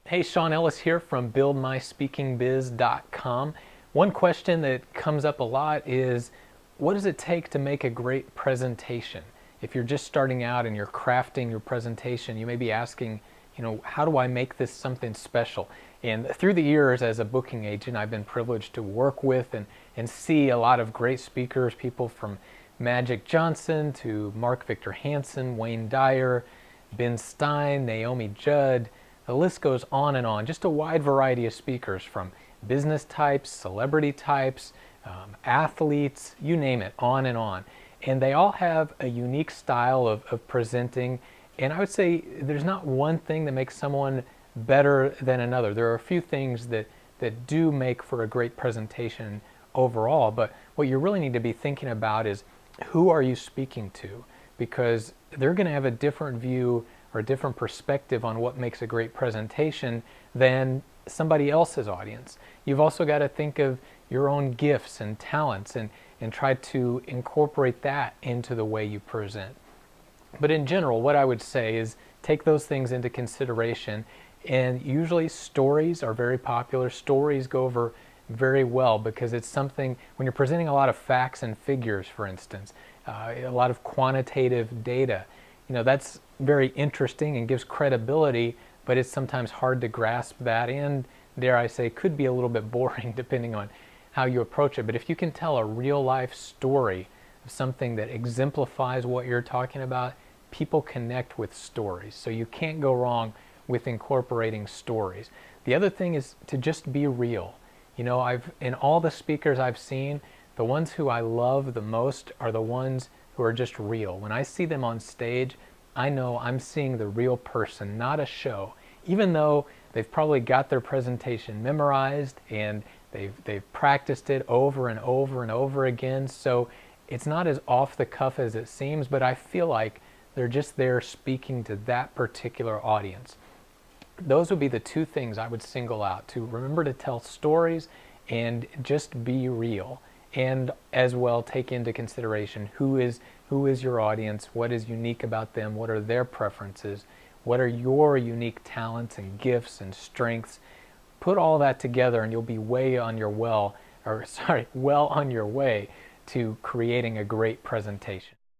Hey, Sean Ellis here from BuildMySpeakingBiz.com. One question that comes up a lot is, what does it take to make a great presentation? If you're just starting out and you're crafting your presentation, you may be asking, how do I make this something special? And through the years as a booking agent, I've been privileged to work with and see a lot of great speakers, people from Magic Johnson to Mark Victor Hansen, Wayne Dyer, Ben Stein, Naomi Judd. The list goes on and on, just a wide variety of speakers from business types, celebrity types, athletes, you name it, on and on. And they all have a unique style of presenting, and I would say there's not one thing that makes someone better than another. There are a few things that do make for a great presentation overall, but what you really need to be thinking about is, who are you speaking to? Because they're going to have a different view or a different perspective on what makes a great presentation than somebody else's audience. You've also got to think of your own gifts and talents and try to incorporate that into the way you present. But in general, what I would say is take those things into consideration, and usually stories are very popular. Stories go over very well because it's something, when you're presenting a lot of facts and figures, for instance, a lot of quantitative data, that's very interesting and gives credibility, but it's sometimes hard to grasp that, and dare I say, could be a little bit boring depending on how you approach it. But if you can tell a real life story of something that exemplifies what you're talking about, people connect with stories. So you can't go wrong with incorporating stories. The other thing is to just be real. In all the speakers I've seen, the ones who I love the most are the ones who are just real. When I see them on stage, I know I'm seeing the real person, not a show. Even though they've probably got their presentation memorized and they've practiced it over and over and over again, so it's not as off the cuff as it seems, but I feel like they're just there speaking to that particular audience. Those would be the two things I would single out: to remember to tell stories and just be real, and as well take into consideration who is your audience, what is unique about them, what are their preferences, what are your unique talents and gifts and strengths. Put all that together and you'll be well on your way to creating a great presentation.